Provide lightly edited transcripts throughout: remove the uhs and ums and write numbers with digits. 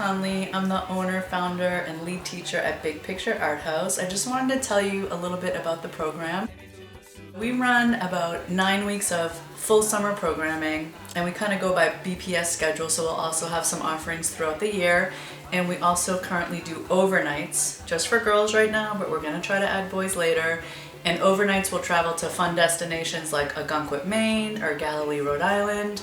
Conley. I'm the owner, founder, and lead teacher at Big Picture Art House. I just wanted to tell you a little bit about the program. We run about 9 weeks of full summer programming, and we kind of go by BPS schedule, so we'll also have some offerings throughout the year. And we also currently do overnights, just for girls right now, but we're going to try to add boys later. And overnights we'll travel to fun destinations like Algonquin, Maine, or Galilee, Rhode Island.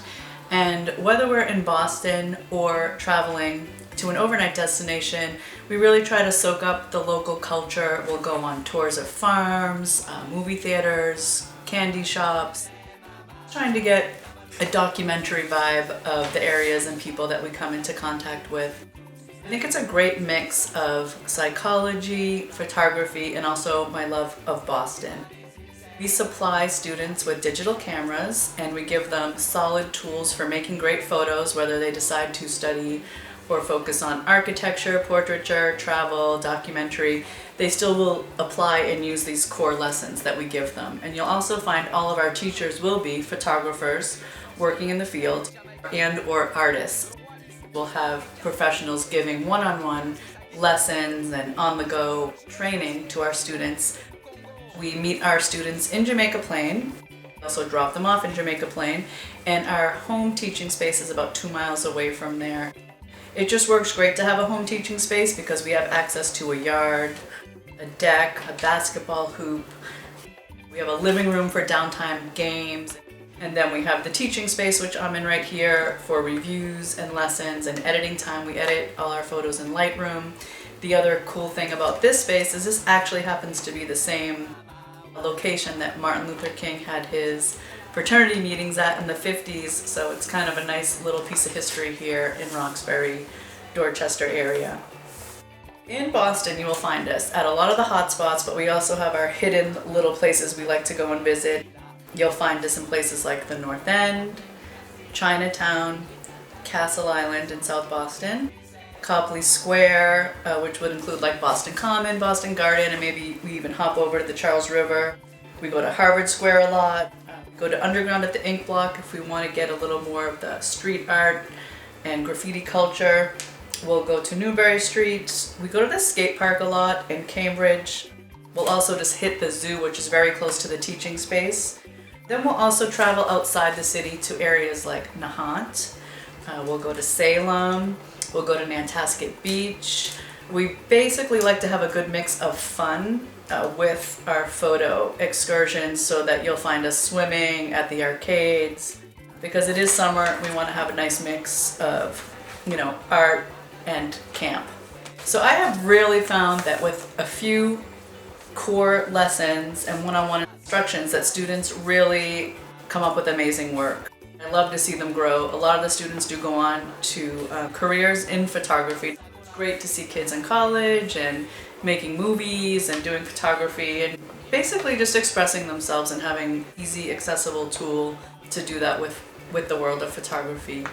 And whether we're in Boston or traveling to an overnight destination, we really try to soak up the local culture. We'll go on tours of farms, movie theaters, candy shops, trying to get a documentary vibe of the areas and people that we come into contact with. I think it's a great mix of psychology, photography, and also my love of Boston. We supply students with digital cameras, and we give them solid tools for making great photos, whether they decide to study or focus on architecture, portraiture, travel, documentary. They still will apply and use these core lessons that we give them. And you'll also find all of our teachers will be photographers working in the field and or artists. We'll have professionals giving one-on-one lessons and on-the-go training to our students. We meet our students in Jamaica Plain, also drop them off in Jamaica Plain, and our home teaching space is about 2 miles away from there. It just works great to have a home teaching space because we have access to a yard, a deck, a basketball hoop. We have a living room for downtime games. And then we have the teaching space, which I'm in right here, for reviews and lessons and editing time. We edit all our photos in Lightroom. The other cool thing about this space is this actually happens to be the same location that Martin Luther King had his fraternity meetings at in the 50s, so it's kind of a nice little piece of history here in Roxbury, Dorchester area. In Boston, you will find us at a lot of the hot spots, but we also have our hidden little places we like to go and visit. You'll find us in places like the North End, Chinatown, Castle Island in South Boston, Copley Square, which would include like Boston Common, Boston Garden, and maybe we even hop over to the Charles River. We go to Harvard Square a lot. Go to Underground at the Ink Block if we want to get a little more of the street art and graffiti culture. We'll go to Newbury Street. We go to the skate park a lot in Cambridge. We'll also just hit the zoo, which is very close to the teaching space. Then we'll also travel outside the city to areas like Nahant. We'll go to Salem. We'll go to Nantasket Beach. We basically like to have a good mix of fun with our photo excursions, so that you'll find us swimming at the arcades. Because it is summer, we want to have a nice mix of, art and camp. So I have really found that with a few core lessons and one-on-one instructions that students really come up with amazing work. I love to see them grow. A lot of the students do go on to careers in photography. It's great to see kids in college and making movies and doing photography and basically just expressing themselves and having easy, accessible tool to do that with the world of photography.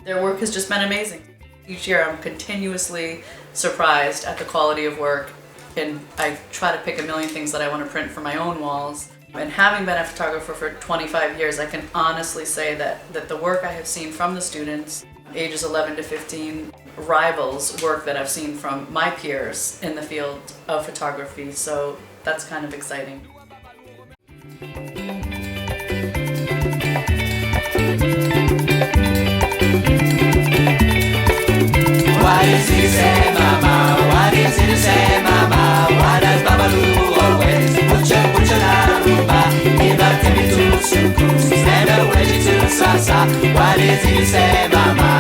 Their work has just been amazing. Each year I'm continuously surprised at the quality of work, and I try to pick a million things that I want to print for my own walls. And having been a photographer for 25 years, I can honestly say that the work I have seen from the students, ages 11 to 15, rivals work that I've seen from my peers in the field of photography, so that's kind of exciting. What is it you say, mama? What is it you say, mama? Why does Babaloo always put your rumba? Give a timmy to sukus and a wedgie to salsa. What is it you say, mama?